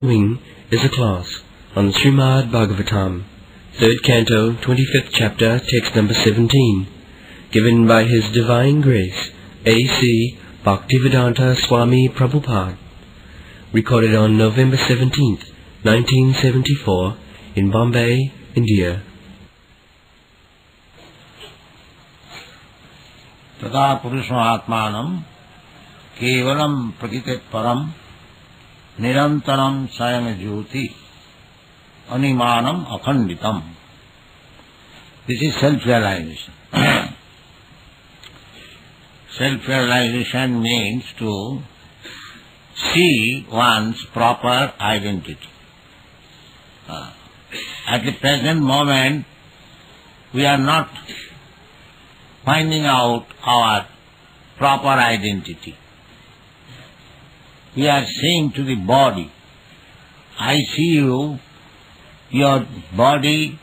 Following is a class on Srimad Bhagavatam, 3rd Canto, 25th Chapter, text number 17, given by His Divine Grace, A.C. Bhaktivedanta Swami Prabhupada, recorded on November 17th, 1974, in Bombay, India. तथा पुरुषमात्मानं केवलं प्रकृतेः परं निरंतरं स्वयं ज्योति अनिमानम अखंडितम. This is self-realization. Self-realization means to see one's proper identity. At the present moment, we are not finding out our proper identity. We are saying to the body, I see you, your body,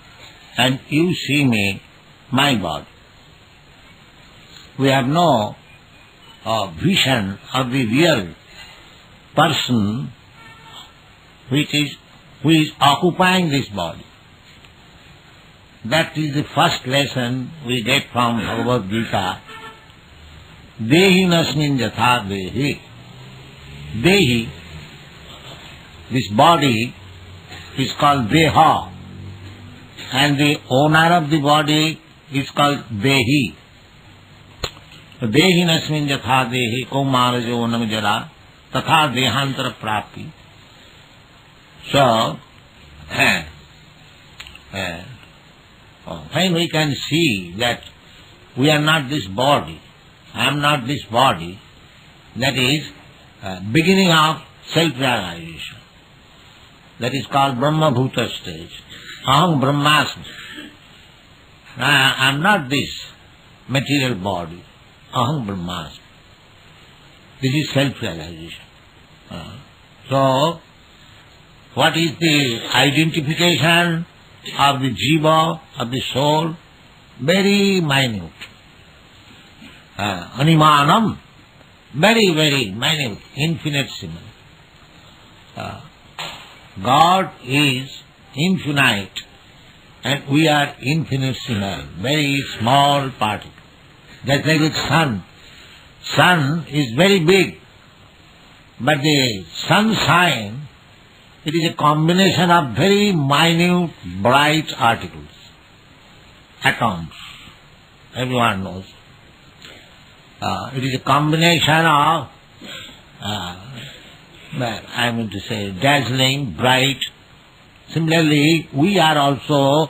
and you see me, my body. We have no vision of the real person who is occupying this body. That is the first lesson we get from Bhagavad Gita. Dehi nasmin yatha dehi. Dehi, this body is called Deha, and the owner of the body is called Dehi. Dehi nasmin yatha dehi kaumarajo namjara tatha dehantara prapi. So, when we can see that we are not this body, I am not this body, that is beginning of self-realization. That is called Brahma Bhuta stage. Aham Brahmasmi. I am not this material body. Aham Brahmasmi. This is self-realization. So, what is the identification of the jiva, of the soul? Very minute. Animanam. Very, very minute, infinitesimal. God is infinite and we are infinitesimal, very small particle. Just like the sun. Sun is very big, but the sunshine, it is a combination of very minute, bright particles, atoms. Everyone knows. It is a combination of, I mean to say, dazzling, bright. Similarly, we are also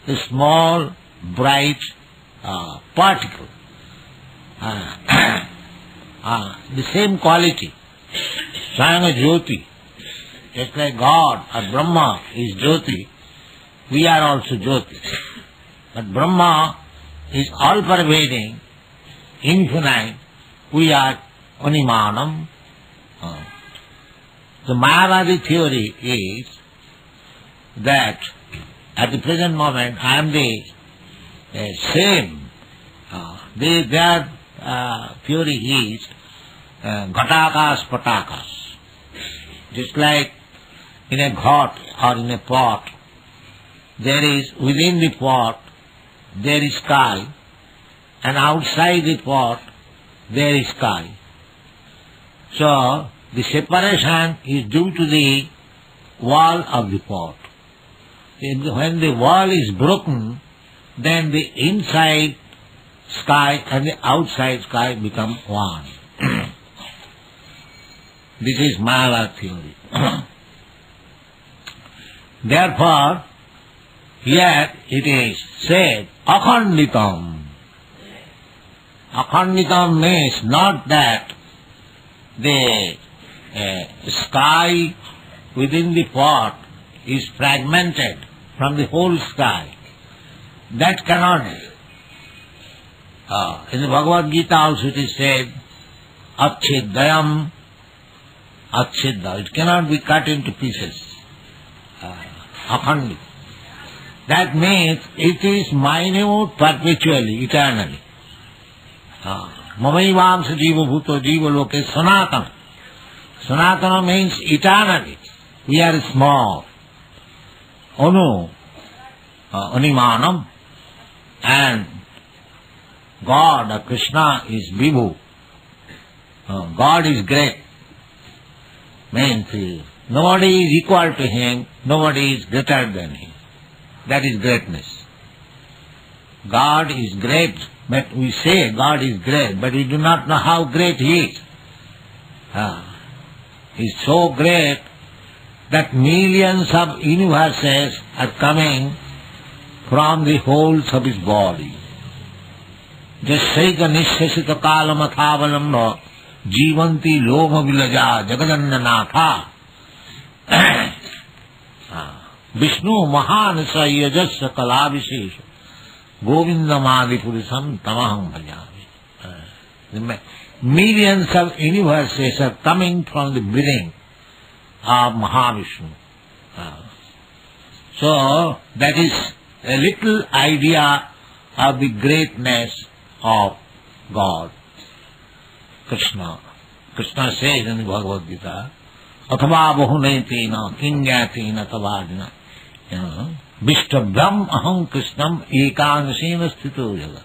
a small, bright particle. The same quality. Swayam Jyoti. Just like God or Brahma is Jyoti, we are also Jyoti. But Brahma is all-pervading, infinite, we are Animanam. The Mayavadi theory is that at the present moment I am the same. Their theory is Ghatakas Patakas. Just like in a ghat or in a pot, there is within the pot there is sky, and outside the pot there is sky. So the separation is due to the wall of the pot. When the wall is broken, then the inside sky and the outside sky become one. This is Mayavada theory. Therefore, here it is said, Akhanditam. Akhanditam means not that the sky within the pot is fragmented from the whole sky. That cannot be. In the Bhagavad Gita also it is said, Achchedayam, Achchedda. It cannot be cut into pieces. Akhandit. That means it is minute perpetually, eternally. Mamaivamsa jiva bhuto jiva loke sanatana. Sanatana means eternally. we are small. Animanam, and God or Krishna is Vibhu. God is great. Means nobody is equal to him, nobody is greater than him. That is greatness. God is great, but we say God is great, but we do not know how great he is. He is so great that millions of universes are coming from the holes of his body. Jasaika nishasita kalamatavalamno jivanti loma vilaja jagadannanatha Vishnu mahanasa yajasya kalabhishesha govindamadi purisam tamaham bhajami. Millions of universes are coming from the breathing of Mahavishnu. So that is a little idea of the greatness of God, Krishna. Krishna says in the Bhagavad Gita, Athava bahunetina kinyatina tavadina Vishtabhyam aham Krishnam ekanasena sthito jagat.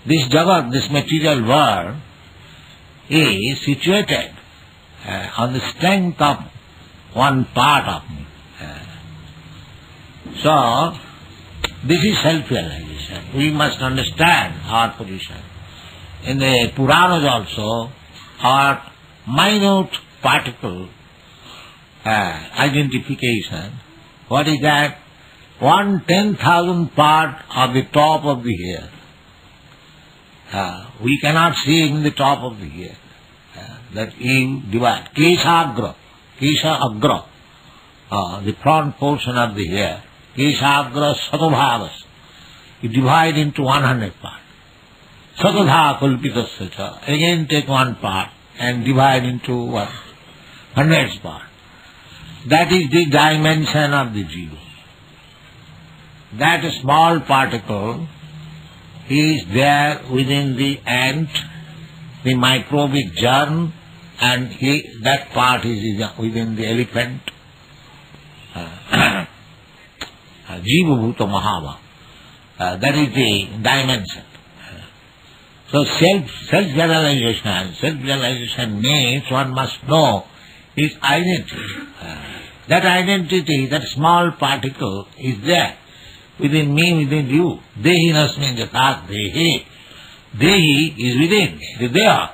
This jagat, this material world, is situated on the strength of one part of me. So, this is self-realization. We must understand our position. In the Puranas also, our minute particle identification, what is that? 1/10,000 part of the top of the hair. We cannot see in the top of the hair. That you divide. Kesha agra, the front portion of the hair. Kesha agra satobhavas. You divide into 100 parts. Satodha kulpitasya cha. Again take one part and divide into what? Hundreds parts. That is the dimension of the jiva. That small particle is there within the ant, the microbic germ, and that part is within the elephant. Jiva bhuta mahava. That is the dimension. So self-realization means one must know his identity. That identity, that small particle is there within me, within you. Dehi nasmin jatat dehi. Dehi is within, the deha.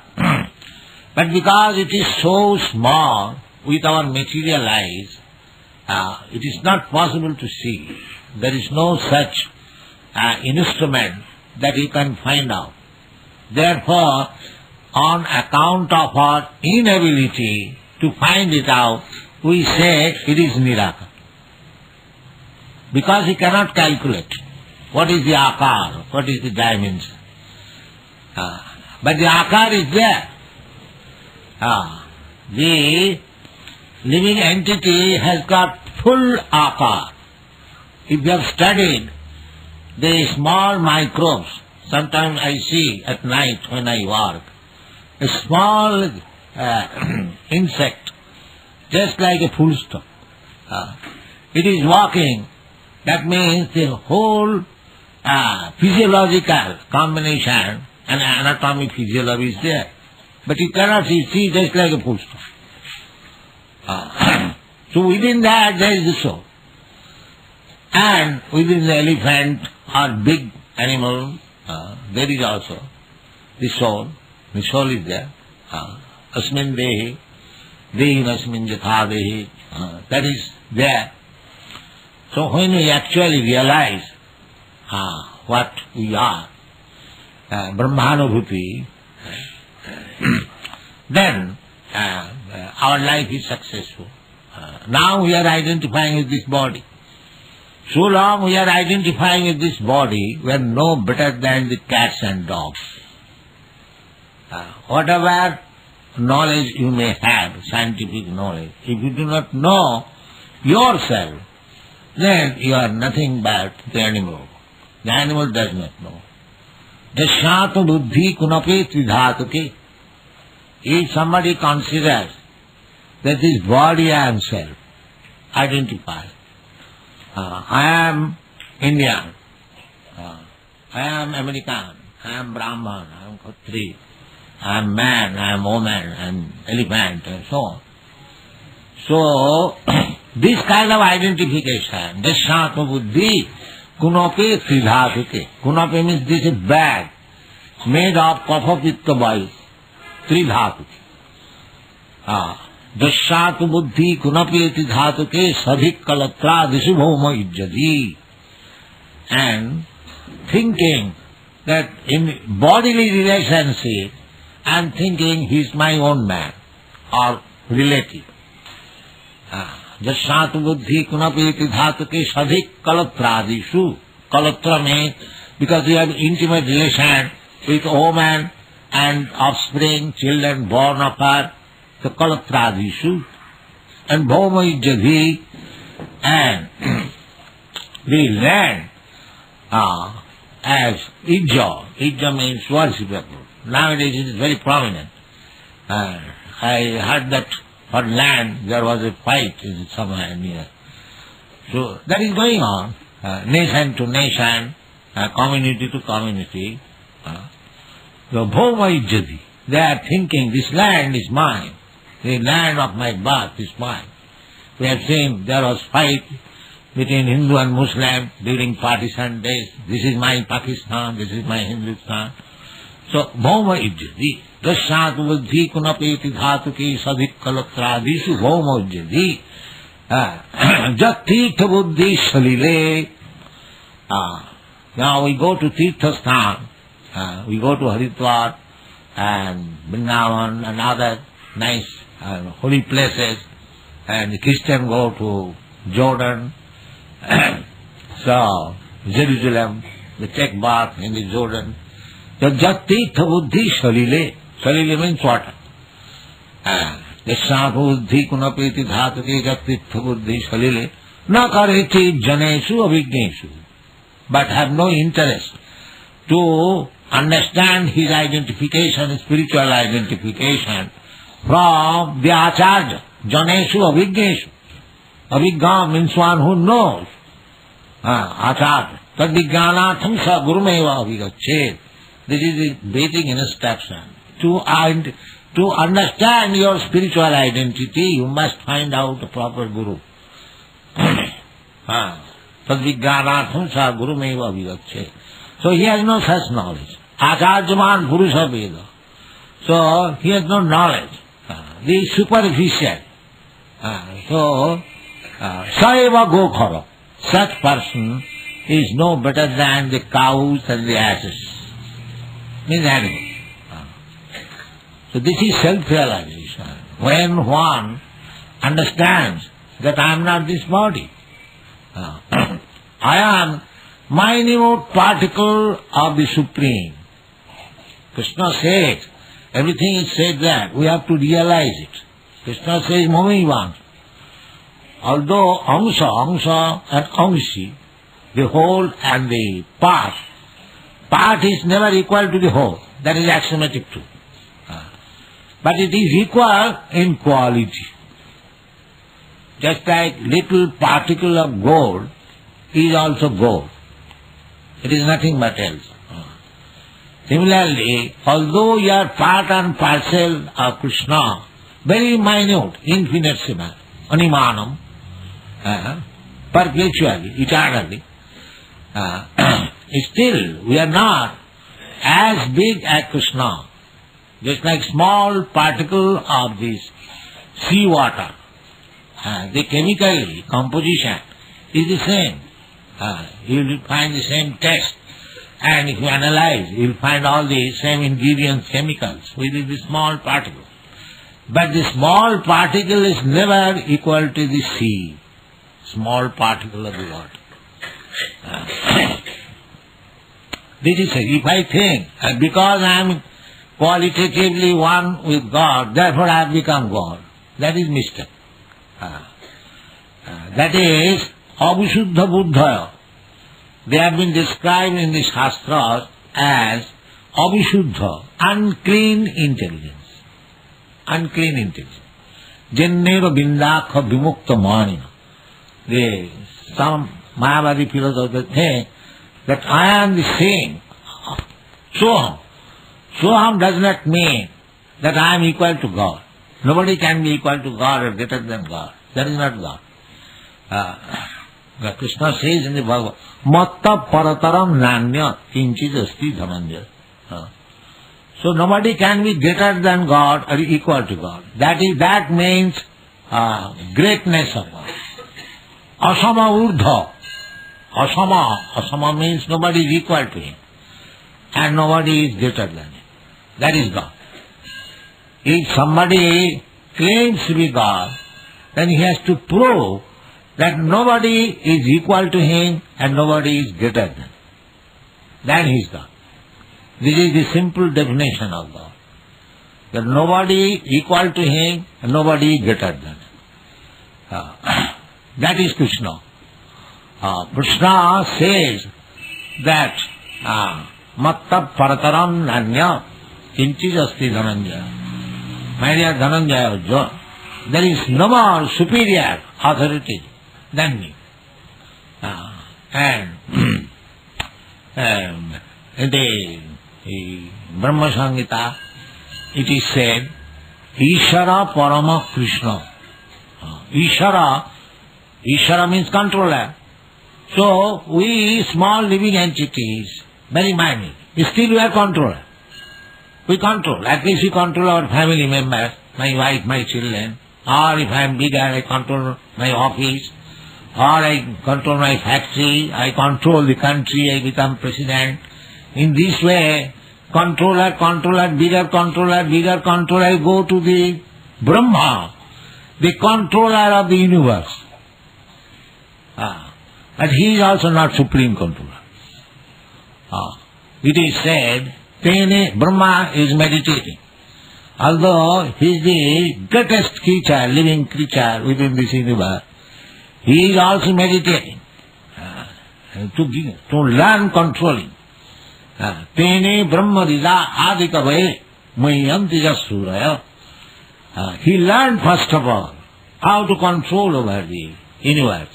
But because it is so small with our material eyes, it is not possible to see. There is no such instrument that you can find out. Therefore, on account of our inability to find it out, we say it is Nirakara. Because he cannot calculate what is the akar, what is the dimension. But the akar is there. The living entity has got full akar. If you have studied the small microbes, sometimes I see at night when I work, a small insect, just like a full stop. It is walking. That means the whole physiological combination and anatomic physiology is there. But you cannot see just like a full stop. So within that there is the soul. And within the elephant or big animal, there is also the soul. The soul is there. Asmin dehi, dehi nasmin jatha dehi. That is there. So when we actually realize what we are, Brahmanubhuti, then our life is successful. Now we are identifying with this body. So long we are identifying with this body, we are no better than the cats and dogs. Whatever knowledge you may have, scientific knowledge, if you do not know yourself, then you are nothing but the animal. The animal does not know. Jasyātu buddhi kunapet vidhātuke. If somebody considers that this body I am self, identify. I am Indian, I am American, I am Brahman, I am Khatri, I am man, I am woman, I am elephant, and so on. So, this kind of identification, Dashatma Buddhi, Kunope Tridhatuke. Kunope means this is bag made of kapha pitta vayu, Tridhatuke. Dashatma Buddhi Kunope Tridhatuke Sadhik Kalatra Disubhoma Ijjadi. And thinking that in bodily relationship, I am thinking he is my own man or relative. Jashat buddhi kunapeti dhatuke sadhik kalatradishu. Kalatra means because we have intimate relation with woman and offspring, children born of her, the kalatradishu. And bhoma ijjadhi, and the land as ijja. Ijja means worshipable. Nowadays it is very prominent. I heard that for land there was a fight somewhere near. So that is going on, nation to nation, community to community. The bhoma ijjati. They are thinking this land is mine, the land of my birth is mine. We have seen there was fight between Hindu and Muslim during partition days. This is my Pakistan, this is my Hindustan. So, bhoma ijjati. Dashat buddhi kunapeti dhatuki sadhik kalatradisu bhoma ijjati. Jat tirtha buddhi salile. Now we go to Tirtha Sthan, we go to Haridwar and Vrindavan and other nice holy places, and the Christian go to Jordan. So, Jerusalem, they take bath in the Jordan. So, Jat tirtha buddhi salile. Salile means water. Dashat buddhi kunapeti dhatuke jat tirtha buddhi salile. Na kareti janeshu avijneshu. But have no interest to understand his identification, spiritual identification from the Acharya. Janeshu avijneshu. Avijna means one who knows. Acharya. Tad vijnanatham sa gurumeva avigachet. This is the basic instruction. To understand your spiritual identity, you must find out a proper guru. Tad vijnanatham sa gurumeva avigachet. So he has no such knowledge. Acharyaman purusha veda. So he has no knowledge. The superficial. Saeva gokhara. Such person is no better than the cows and the asses. Means animal. So this is self-realization. When one understands that I am not this body, I am minute particle of the Supreme. Krishna says, everything is said that, we have to realize it. Krishna says, Mamivan. Although Amsa and Amsi, the whole and the part is never equal to the whole. That is axiomatic truth. But it is equal in quality. Just like little particle of gold is also gold. It is nothing but else. Similarly, although you are part and parcel of Krishna, very minute, infinitesimal, animanam, perpetually, eternally, still we are not as big as Krishna. Just like small particle of this sea water, the chemical composition is the same. You will find the same taste, and if you analyze, you will find all the same ingredients, chemicals within the small particle. But the small particle is never equal to the sea, small particle of the water. This is it. If I think, because I am qualitatively one with God, therefore I have become God, that is mistake. That is Avisuddha Buddhaya. They have been described in the Shastras as Avisuddha, unclean intelligence. Unclean intelligence. Jenneva bindakha vimukta manina. some Mayavadi philosophers think that I am the same. Soham. Soham does not mean that I am equal to God. Nobody can be equal to God or greater than God. That is not God. Krishna says in the Bhagavad, Matta parataram nanya kinchit asti dhananjaya. So nobody can be greater than God or equal to God. That means greatness of God. Asama urdha. Asama means nobody is equal to him. And nobody is greater than him. That is God. If somebody claims to be God, then he has to prove that nobody is equal to him and nobody is greater than him. Then he is God. This is the simple definition of God. That nobody equal to him and nobody greater than him. That is Krishna. Krishna says that Matta parataram nanya kinchit asti dhananjaya. My dear Dhananjaya, there is no more superior authority than me. And in the Brahma Samhita, it is said, Ishara Parama Krishna. Ishara means controller. So we small living entities, very minor, still we are controller. We control. At least we control our family members, my wife, my children. Or if I am bigger, I control my office. Or I control my factory. I control the country. I become president. In this way, controller, bigger controller, go to the Brahma, the controller of the universe. But he is also not supreme controller. It is said, Brahma is meditating. Although he is the greatest creature, living creature within this universe, he is also meditating to learn controlling. Tene Brahma Rija Adikavaye Mayanti Jasuraya. He learned first of all how to control over the universe.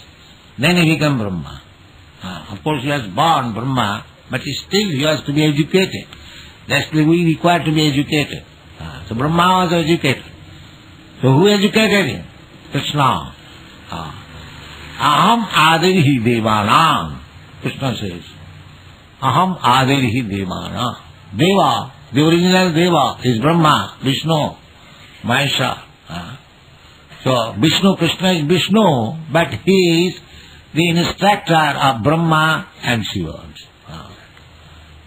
Then he became Brahma. Of course he was born Brahma, but still he has to be educated. That's why we require to be educated. So Brahma was educated. So who educated him? Krishna. Aham adirihi devanam. Krishna says. Aham adirihi devanam. Deva, the original Deva is Brahma, Vishnu, Mahesha. So Vishnu, Krishna is Vishnu, but he is the instructor of Brahma and Shiva.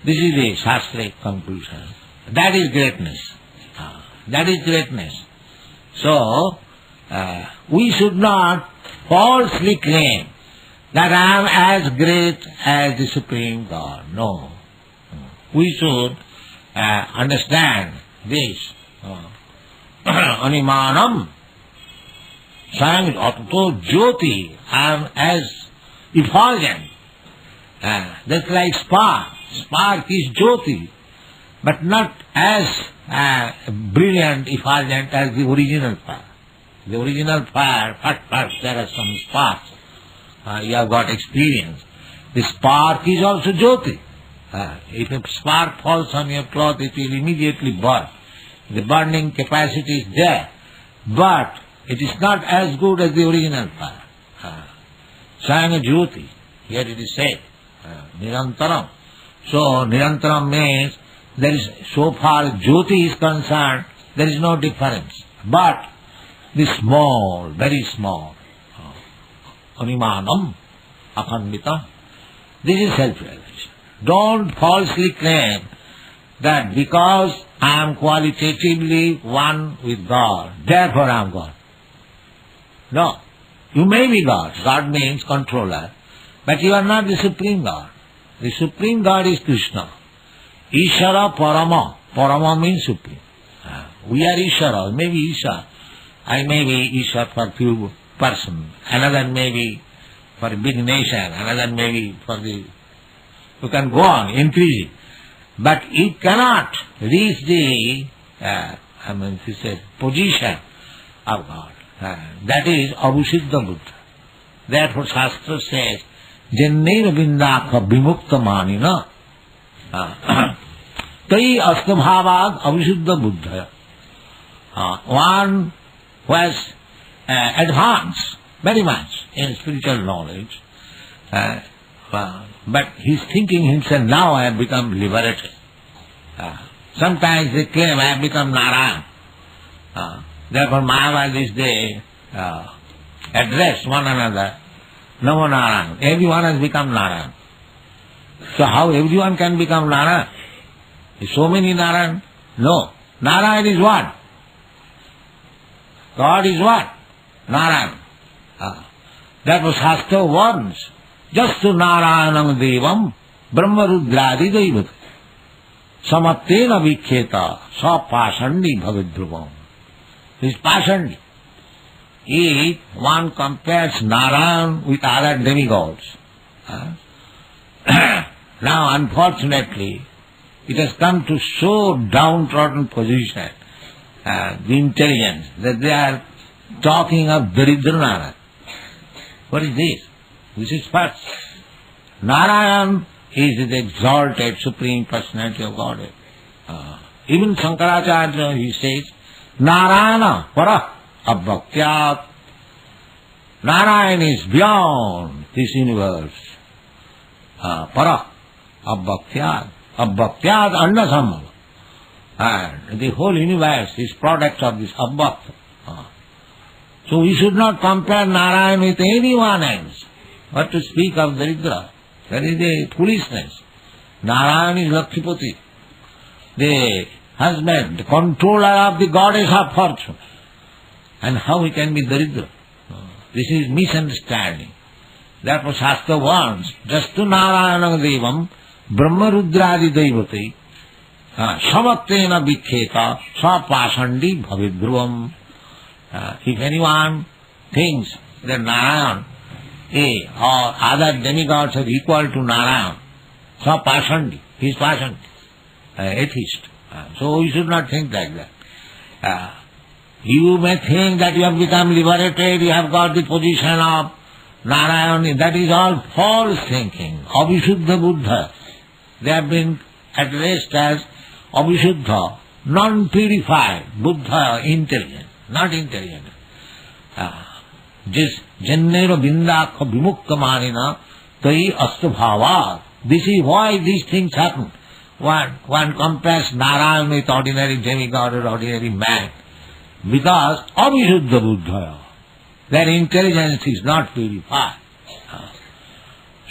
This is the Shastric conclusion. That is greatness. That is greatness. So, we should not falsely claim that I am as great as the Supreme God. No. We should understand this. Animanam sayang Atto Jyoti, I am as effulgent. That's like spark. Spark is Jyoti, but not as brilliant, effulgent as the original fire. The original fire, first there are some sparks. You have got experience. The spark is also Jyoti. If a spark falls on your cloth, it will immediately burn. The burning capacity is there, but it is not as good as the original fire. Sayana Jyoti, here it is said, Nirantaram. So Nirantaram means there is, so far Jyoti is concerned, there is no difference. But the small, very small, Animanam, Akhanditam, this is self-realization. Don't falsely claim that because I am qualitatively one with God, therefore I am God. No. You may be God. God means controller. But you are not the Supreme God. The Supreme God is Krishna. Ishara Parama. Parama means Supreme. We are Ishara. Maybe Isha. I may be Isha for few persons. Another may be for a big nation. Another may be for the... You can go on increasing. But it cannot reach the position of God. That is Abhusiddha Buddha. Therefore Shastra says, Jannera Vindakha Vimukta Manina Tai Astabhavad Avisuddha Buddhaya. One who has advanced very much in spiritual knowledge, but he is thinking himself, now I have become liberated. Sometimes they claim, I have become Narayan. Therefore Mayavadis, they address one another, Namo Narayan. Everyone has become Narayan. So how everyone can become Narayan? So many Narayan? No. Narayan is one. God is one. Narayan. Therefore Shastra warns, Jastu Narayanam Devam Brahma Rudradi Devat Samattena Vikhyeta Sa Pasandi Bhavidruvam. This Pasandi. If one compares Narayan with other demigods, now unfortunately it has come to so downtrodden position, the intelligence, that they are talking of Daridra Narayan. What is this? This is first. Narayan is the exalted Supreme Personality of Godhead. Even Shankaracharya, he says, Narayana para abhaktyat. Narayan is beyond this universe. Para abhaktyat. Abhaktyat annasambhava. And the whole universe is product of this abhakta. So we should not compare Narayan with anyone else. What to speak of Daridra? That is the foolishness. Narayan is Lakshmipati, the husband, the controller of the goddess of fortune. And how he can be Daridra? This is misunderstanding. Therefore Shastra warns, Jastu Narayana Devam Brahma Rudradi Devati Samattena Vikhyeta Sa Pasandi Bhavidruvam. If anyone thinks that Narayan or other demigods are equal to Narayan, Sa Pasandi, he is Pasandi, atheist. So you should not think like that. You may think that you have become liberated, you have got the position of Narayan. That is all false thinking. Avisuddha Buddha. They have been addressed as Avisuddha, non-purified Buddha, intelligent, not intelligent. Just Jannera Vindakha Vimukta Manina Tai Astabhavad. This is why these things happen. One compares Narayan with ordinary demigod or ordinary man. Because Avisuddha Buddha, their intelligence is not purified.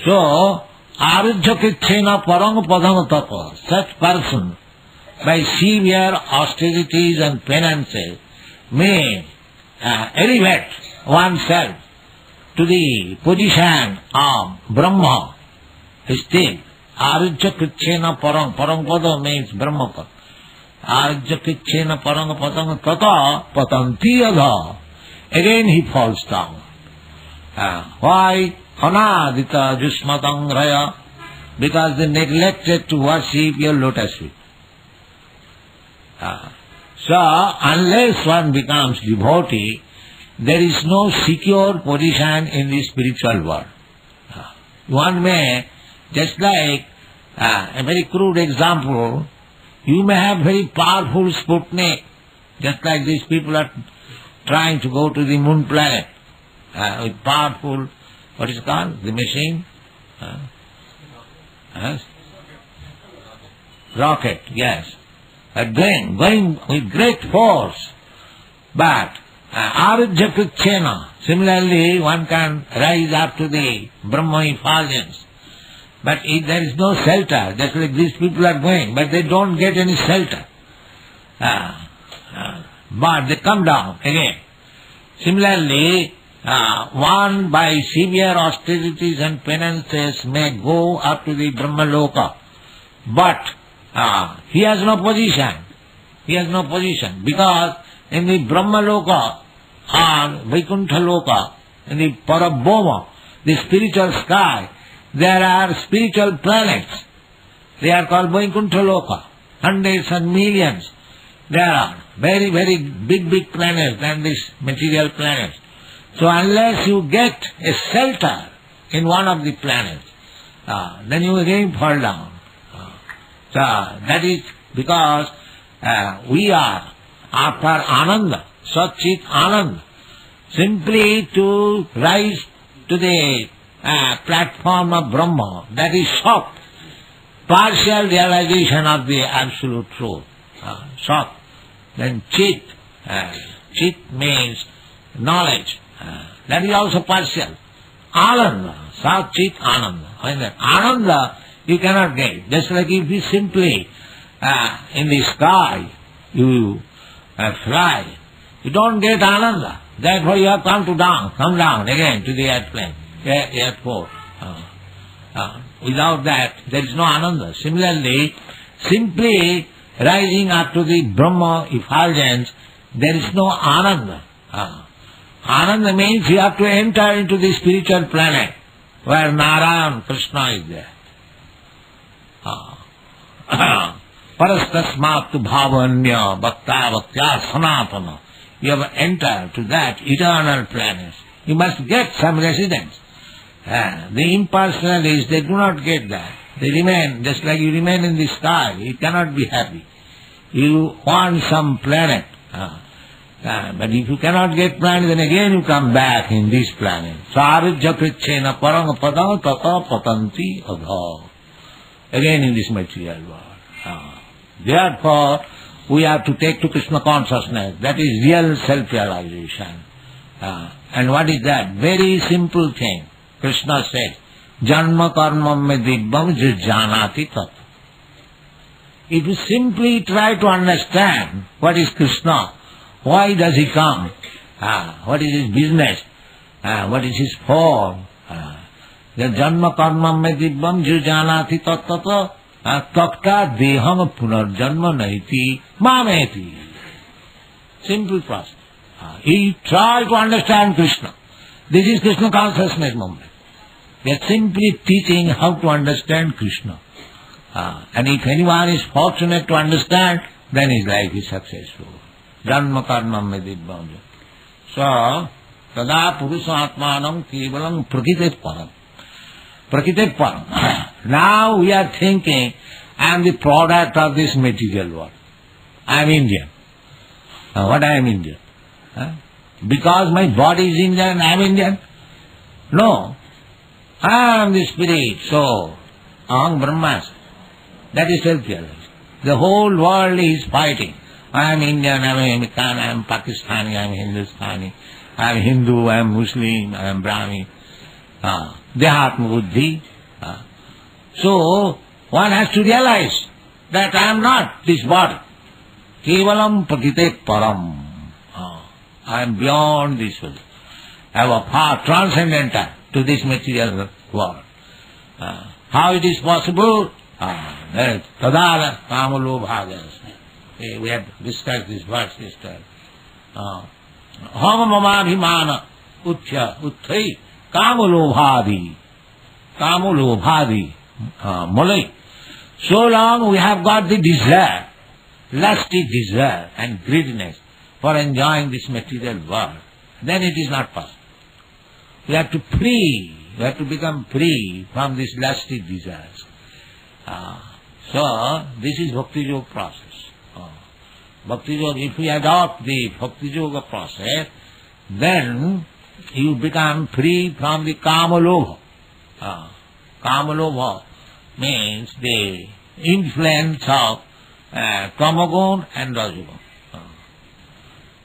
So, Arujjakritena Parang Padang Tapa, such person, by severe austerities and penances, may elevate oneself to the position of Brahma. Still, Arujjakritena Parang, Parang Pada means Brahma Pada. Arujjakritena Parang Padang Tata Patanti Adha. Again he falls down. Why? Anadita Jusmatang Raya. Because they neglected to worship your lotus feet. So, unless one becomes devotee, there is no secure position in the spiritual world. One may, just like a very crude example, you may have very powerful Sputnik, just like these people are trying to go to the moon planet with powerful, what is it called, the machine? Rocket, yes. Going with great force. But Arujjakritena, similarly one can rise up to the Brahma effulgence. But if there is no shelter, just like these people are going, but they don't get any shelter. But they come down again. Similarly, one by severe austerities and penances may go up to the Brahmaloka, but he has no position. He has no position because in the Brahmaloka or Vaikuntha Loka, in the Parabhoma, the spiritual sky, there are spiritual planets. They are called Vaikuntha Loka. Hundreds and millions. There are very, very big planets than these material planets. So unless you get a shelter in one of the planets, then you again fall down. So that is because we are after Ananda, Satchit Ananda, simply to rise to the platform of Brahma, that is soft, partial realization of the absolute truth. Soft. Then Chit, Chit means knowledge, that is also partial. Ananda, Satchit Ananda. Ananda you cannot get. Just like if you simply in the sky you fly, you don't get Ananda. Therefore you have come down again to the airport. Without that there is no Ananda. Similarly, simply rising up to the Brahma effulgence, there is no Ananda. Ananda means you have to enter into the spiritual planet where Narayan, Krishna is there. Parastasmatu bhavanya bhakta bhaktya sanatana. You have entered to that eternal planet. You must get some residence. The impersonalists, they do not get that. They remain, just like you remain in the sky, you cannot be happy. You want some planet. But if you cannot get planet, then again you come back in this planet. Sarujya krichena parang padam tata patanti adha. Again in this material world. Therefore, we have to take to Krishna consciousness. That is real self-realization. And what is that? Very simple thing. Krishna said, Janma karma me dibbam janati tat. If you simply try to understand what is Krishna, why does he come, what is his business, what is his form, the janma karma me dibbam janati tat tat. Takta deham punarjanma naiti mameti. Simple process. He tried to understand Krishna. This is Krishna consciousness movement. They are simply teaching how to understand Krishna. And if anyone is fortunate to understand, then his life is successful. Janma karma me dibbam. So, tada purusatmanam kevalam prakritit param. Prakritit param. Now we are thinking, I am the product of this material world. I am Indian. What I am Indian? Because my body is Indian, I am Indian? No. I am the spirit, so Aham Brahmas. That is self-realization. The whole world is fighting. I am Indian, I am American, I am Pakistani, I am Hindustani, I am Hindu, I am Muslim, I am Brahmin. Dehatma buddhi. So, one has to realize that I am not this body. Kevalam prakritit param. I am beyond this world. I have a far transcendental to this material world. How it is possible? Tadala kamalobhagas. We have discussed this verse yesterday. Hamamamabhimana utthya utthai kamalobhadi. Kamalobhadi. Mulai. So long we have got the desire, lusty desire and greediness for enjoying this material world, then it is not possible. We have to become free from these lusty desires. So, this is Bhakti Yoga process. Bhakti Yoga, if we adopt the Bhakti Yoga process, then you become free from the Kamalobha. Kamalobha means the influence of Tamagun and Rajagun.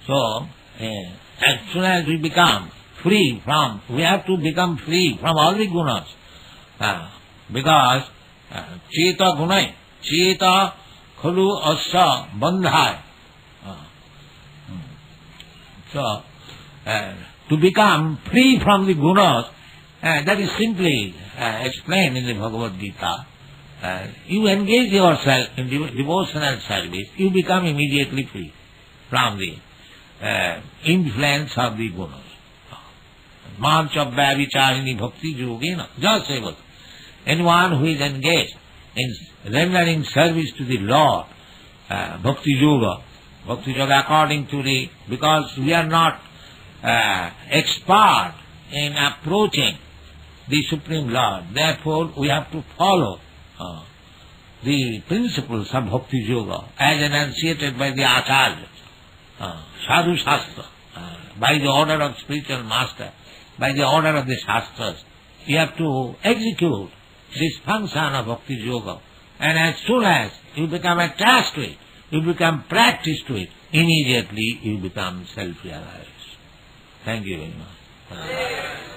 So, as soon as we become free from, we have to become free from all the gunas. Because Cheta gunai, Cheta khulu asa bandhai. So, to become free from the gunas, that is simply explained in the Bhagavad Gita. You engage yourself in devotional service, you become immediately free from the influence of the gunas. Mancha Bhavicharini Bhakti Yogena, just say what. Anyone who is engaged in rendering service to the Lord, Bhakti Yoga according to the, because we are not expert in approaching the Supreme Lord. Therefore, we have to follow the principles of Bhakti Yoga as enunciated by the Acharya, Sadhu Shastra, by the order of spiritual master, by the order of the Shastras. You have to execute this function of Bhakti Yoga. And as soon as you become attached to it, you become practiced to it, immediately you become self-realized. Thank you very much.